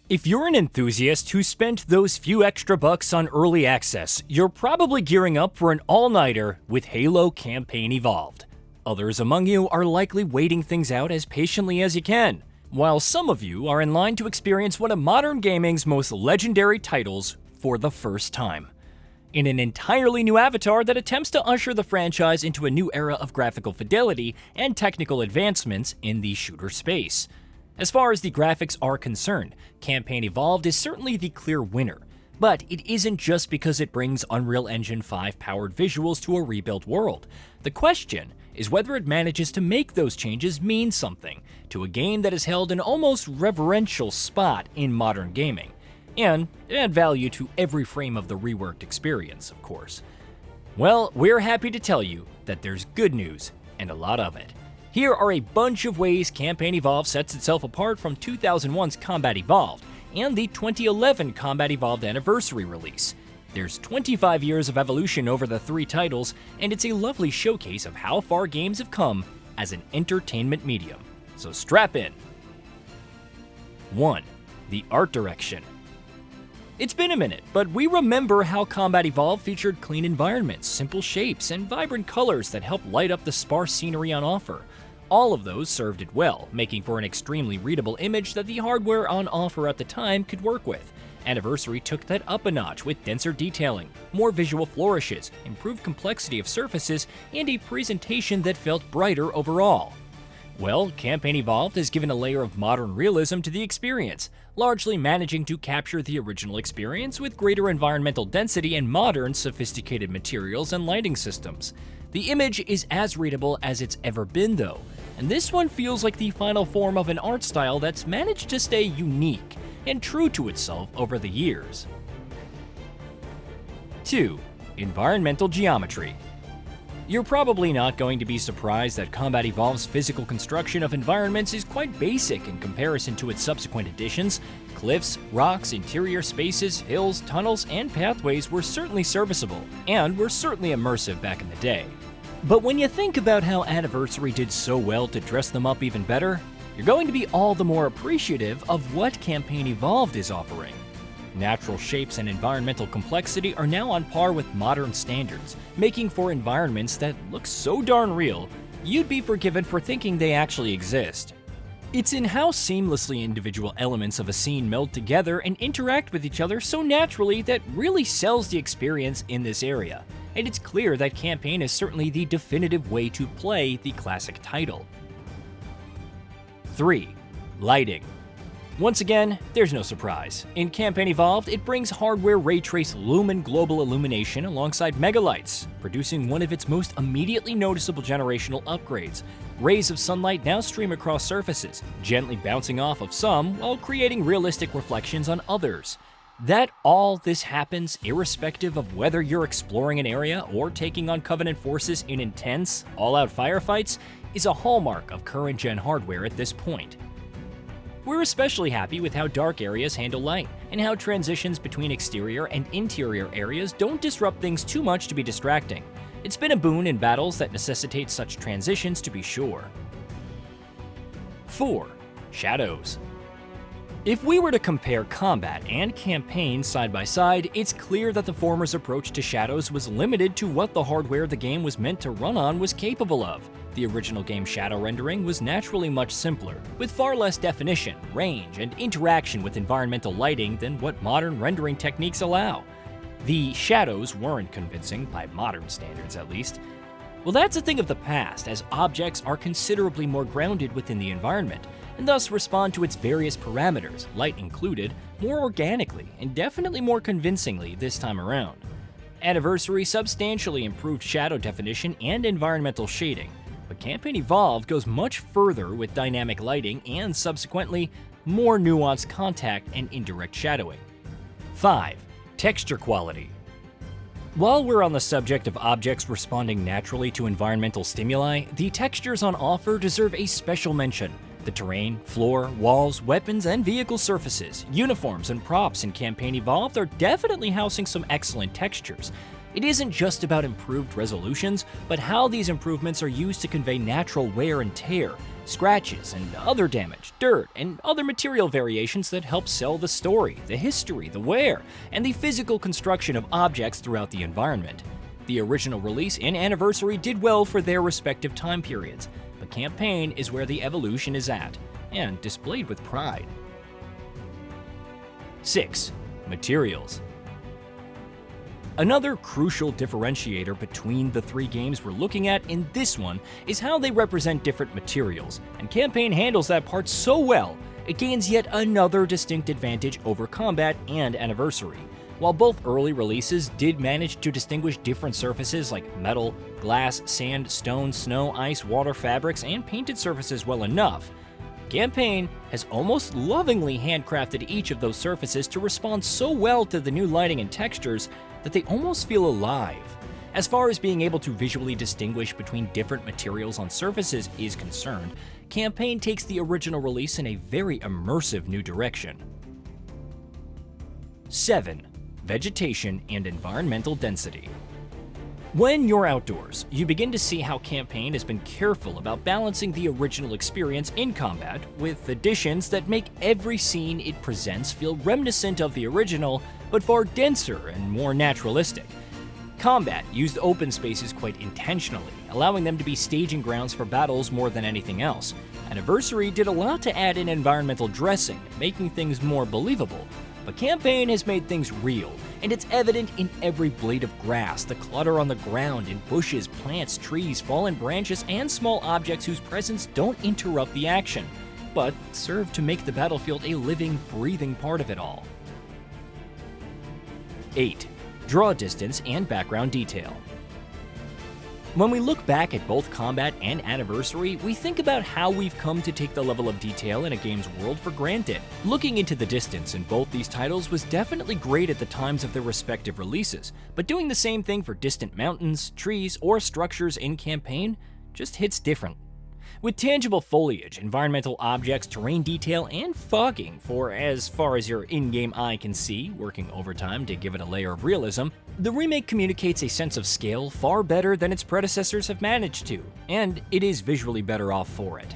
If you're an enthusiast who spent those few extra bucks on early access, you're probably gearing up for an all-nighter with Halo Campaign Evolved. Others among you are likely waiting things out as patiently as you can, while some of you are in line to experience one of modern gaming's most legendary titles for the first time. In an entirely new avatar that attempts to usher the franchise into a new era of graphical fidelity and technical advancements in the shooter space. As far as the graphics are concerned, Campaign Evolved is certainly the clear winner, but it isn't just because it brings Unreal Engine 5 powered visuals to a rebuilt world. The question is whether it manages to make those changes mean something to a game that has held an almost reverential spot in modern gaming, and add value to every frame of the reworked experience, of course. Well, we're happy to tell you that there's good news, and a lot of it. Here are a bunch of ways Campaign Evolved sets itself apart from 2001's Combat Evolved and the 2011 Combat Evolved Anniversary release. There's 25 years of evolution over the three titles, and it's a lovely showcase of how far games have come as an entertainment medium. So strap in. 1. The art direction. It's been a minute, but we remember how Combat Evolved featured clean environments, simple shapes, and vibrant colors that helped light up the sparse scenery on offer. All of those served it well, making for an extremely readable image that the hardware on offer at the time could work with. Anniversary took that up a notch with denser detailing, more visual flourishes, improved complexity of surfaces, and a presentation that felt brighter overall. Well, Campaign Evolved has given a layer of modern realism to the experience, largely managing to capture the original experience with greater environmental density and modern, sophisticated materials and lighting systems. The image is as readable as it's ever been though, and this one feels like the final form of an art style that's managed to stay unique and true to itself over the years. 2. Environmental geometry. You're probably not going to be surprised that Combat Evolved's physical construction of environments is quite basic in comparison to its subsequent additions. Cliffs, rocks, interior spaces, hills, tunnels, and pathways were certainly serviceable, and were certainly immersive back in the day. But when you think about how Anniversary did so well to dress them up even better, you're going to be all the more appreciative of what Campaign Evolved is offering. Natural shapes and environmental complexity are now on par with modern standards, making for environments that look so darn real, you'd be forgiven for thinking they actually exist. It's in how seamlessly individual elements of a scene meld together and interact with each other so naturally that really sells the experience in this area, and it's clear that Campaign is certainly the definitive way to play the classic title. 3. Lighting. Once again, there's no surprise. In Campaign Evolved, it brings hardware ray-trace lumen global illumination alongside megalights, producing one of its most immediately noticeable generational upgrades. Rays of sunlight now stream across surfaces, gently bouncing off of some while creating realistic reflections on others. That all this happens irrespective of whether you're exploring an area or taking on Covenant forces in intense, all-out firefights is a hallmark of current-gen hardware at this point. We're especially happy with how dark areas handle light, and how transitions between exterior and interior areas don't disrupt things too much to be distracting. It's been a boon in battles that necessitate such transitions to be sure. 4. Shadows. If we were to compare combat and campaign side by side, it's clear that the former's approach to shadows was limited to what the hardware the game was meant to run on was capable of. The original game's shadow rendering was naturally much simpler, with far less definition, range, and interaction with environmental lighting than what modern rendering techniques allow. The shadows weren't convincing, by modern standards at least. Well, that's a thing of the past, as objects are considerably more grounded within the environment, and thus respond to its various parameters, light included, more organically and definitely more convincingly this time around. Anniversary substantially improved shadow definition and environmental shading, but Campaign Evolved goes much further with dynamic lighting and, subsequently, more nuanced contact and indirect shadowing. 5. Texture quality. While we're on the subject of objects responding naturally to environmental stimuli, the textures on offer deserve a special mention. The terrain, floor, walls, weapons, and vehicle surfaces, uniforms, and props in Campaign Evolved are definitely housing some excellent textures. It isn't just about improved resolutions, but how these improvements are used to convey natural wear and tear, scratches and other damage, dirt, and other material variations that help sell the story, the history, the wear, and the physical construction of objects throughout the environment. The original release and anniversary did well for their respective time periods, but campaign is where the evolution is at, and displayed with pride. 6. Materials. Another crucial differentiator between the three games we're looking at in this one is how they represent different materials, and campaign handles that part so well, it gains yet another distinct advantage over combat and anniversary. While both early releases did manage to distinguish different surfaces like metal, glass, sand, stone, snow, ice, water, fabrics, and painted surfaces well enough, campaign has almost lovingly handcrafted each of those surfaces to respond so well to the new lighting and textures that they almost feel alive. As far as being able to visually distinguish between different materials on surfaces is concerned, campaign takes the original release in a very immersive new direction. 7. Vegetation and environmental density. When you're outdoors, you begin to see how campaign has been careful about balancing the original experience in combat with additions that make every scene it presents feel reminiscent of the original, but far denser and more naturalistic. Combat used open spaces quite intentionally, allowing them to be staging grounds for battles more than anything else. Anniversary did a lot to add in environmental dressing, making things more believable. But campaign has made things real, and it's evident in every blade of grass, the clutter on the ground, in bushes, plants, trees, fallen branches, and small objects whose presence don't interrupt the action, but serve to make the battlefield a living, breathing part of it all. 8. Draw distance and background detail. When we look back at both combat and anniversary, we think about how we've come to take the level of detail in a game's world for granted. Looking into the distance in both these titles was definitely great at the times of their respective releases, but doing the same thing for distant mountains, trees, or structures in campaign just hits different. With tangible foliage, environmental objects, terrain detail, and fogging for as far as your in-game eye can see, working overtime to give it a layer of realism, the remake communicates a sense of scale far better than its predecessors have managed to, and it is visually better off for it.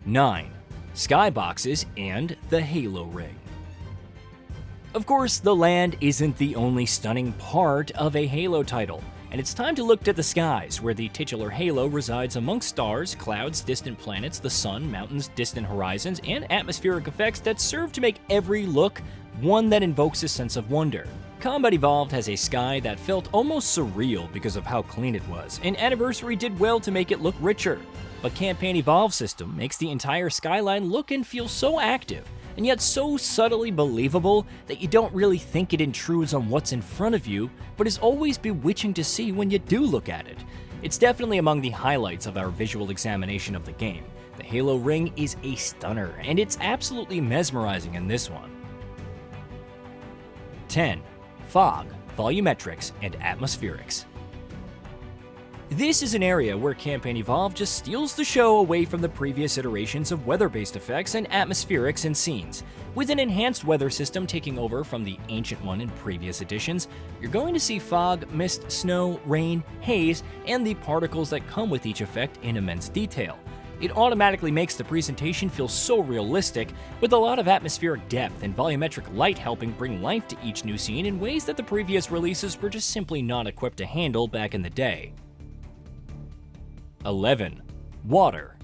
9. Skyboxes and the Halo Ring. Of course, the land isn't the only stunning part of a Halo title, and it's time to look to the skies, where the titular Halo resides amongst stars, clouds, distant planets, the sun, mountains, distant horizons, and atmospheric effects that serve to make every look one that invokes a sense of wonder. Combat Evolved has a sky that felt almost surreal because of how clean it was, and Anniversary did well to make it look richer. But Campaign Evolved system makes the entire skyline look and feel so active, and yet so subtly believable that you don't really think it intrudes on what's in front of you, but is always bewitching to see when you do look at it. It's definitely among the highlights of our visual examination of the game. The Halo Ring is a stunner, and it's absolutely mesmerizing in this one. 10. Fog, Volumetrics, and Atmospherics. This is an area where Campaign Evolved just steals the show away from the previous iterations of weather-based effects and atmospherics in scenes. With an enhanced weather system taking over from the ancient one in previous editions, you're going to see fog, mist, snow, rain, haze, and the particles that come with each effect in immense detail. It automatically makes the presentation feel so realistic, with a lot of atmospheric depth and volumetric light helping bring life to each new scene in ways that the previous releases were just simply not equipped to handle back in the day. 11. Water.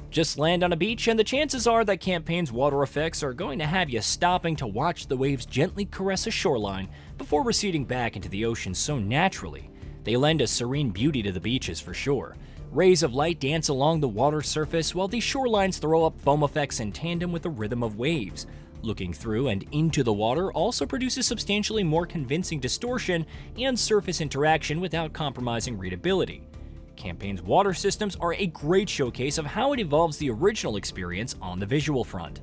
Just land on a beach and the chances are that Campaign's water effects are going to have you stopping to watch the waves gently caress a shoreline before receding back into the ocean so naturally. They lend a serene beauty to the beaches for sure. Rays of light dance along the water surface while these shorelines throw up foam effects in tandem with the rhythm of waves. Looking through and into the water also produces substantially more convincing distortion and surface interaction without compromising readability. Campaign's water systems are a great showcase of how it evolves the original experience on the visual front.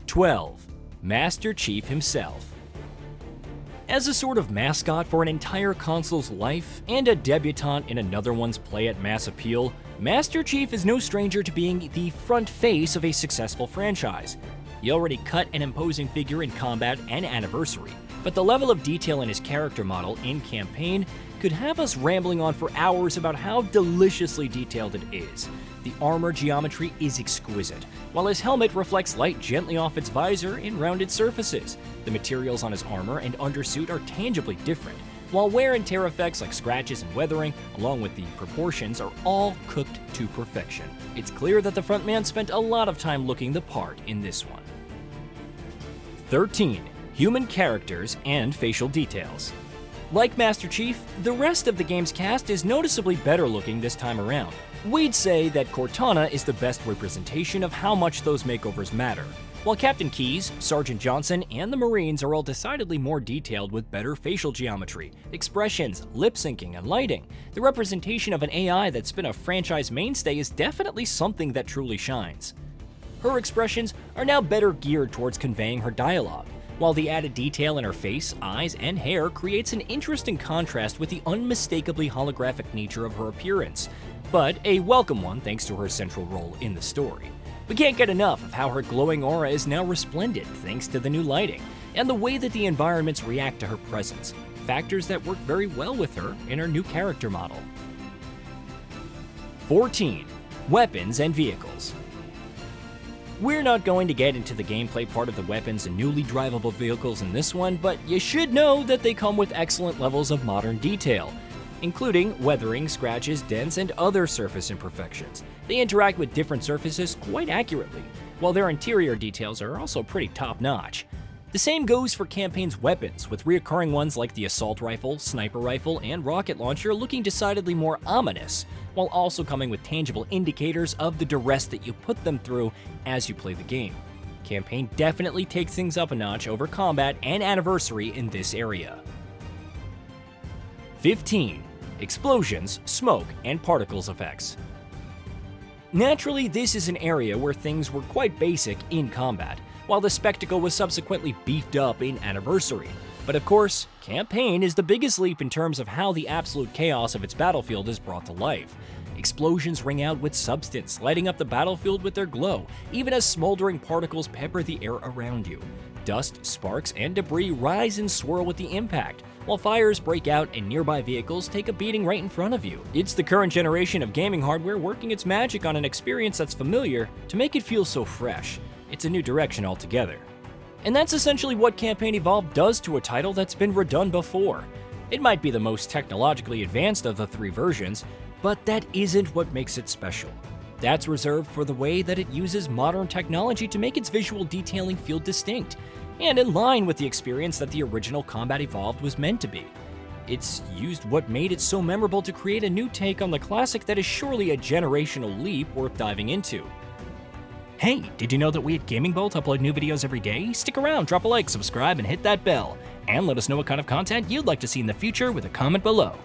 12. Master Chief himself. As a sort of mascot for an entire console's life and a debutante in another one's play at mass appeal, Master Chief is no stranger to being the front face of a successful franchise. He already cut an imposing figure in combat and Anniversary, but the level of detail in his character model in Campaign could have us rambling on for hours about how deliciously detailed it is. The armor geometry is exquisite, while his helmet reflects light gently off its visor in rounded surfaces. The materials on his armor and undersuit are tangibly different, while wear and tear effects like scratches and weathering, along with the proportions, are all cooked to perfection. It's clear that the frontman spent a lot of time looking the part in this one. 13. Human characters and facial details. Like Master Chief, the rest of the game's cast is noticeably better looking this time around. We'd say that Cortana is the best representation of how much those makeovers matter, while Captain Keyes, Sergeant Johnson, and the Marines are all decidedly more detailed with better facial geometry, expressions, lip syncing, and lighting. The representation of an AI that's been a franchise mainstay is definitely something that truly shines. Her expressions are now better geared towards conveying her dialogue, while the added detail in her face, eyes, and hair creates an interesting contrast with the unmistakably holographic nature of her appearance, but a welcome one thanks to her central role in the story. We can't get enough of how her glowing aura is now resplendent thanks to the new lighting, and the way that the environments react to her presence, factors that work very well with her in her new character model. 14. Weapons and vehicles. We're not going to get into the gameplay part of the weapons and newly drivable vehicles in this one, but you should know that they come with excellent levels of modern detail, including weathering, scratches, dents, and other surface imperfections. They interact with different surfaces quite accurately, while their interior details are also pretty top-notch. The same goes for campaign's weapons, with recurring ones like the assault rifle, sniper rifle, and rocket launcher looking decidedly more ominous, while also coming with tangible indicators of the duress that you put them through as you play the game. Campaign definitely takes things up a notch over combat and anniversary in this area. 15. Explosions, smoke, and particles effects. Naturally, this is an area where things were quite basic in combat, while the spectacle was subsequently beefed up in Anniversary. But of course, Campaign is the biggest leap in terms of how the absolute chaos of its battlefield is brought to life. Explosions ring out with substance, lighting up the battlefield with their glow, even as smoldering particles pepper the air around you. Dust, sparks, and debris rise and swirl with the impact, while fires break out and nearby vehicles take a beating right in front of you. It's the current generation of gaming hardware working its magic on an experience that's familiar to make it feel so fresh. It's a new direction altogether. And that's essentially what Campaign Evolved does to a title that's been redone before. It might be the most technologically advanced of the three versions, but that isn't what makes it special. That's reserved for the way that it uses modern technology to make its visual detailing feel distinct, and in line with the experience that the original Combat Evolved was meant to be. It's used what made it so memorable to create a new take on the classic that is surely a generational leap worth diving into. Hey, did you know that we at GamingBolt upload new videos every day? Stick around, drop a like, subscribe, and hit that bell. And let us know what kind of content you'd like to see in the future with a comment below.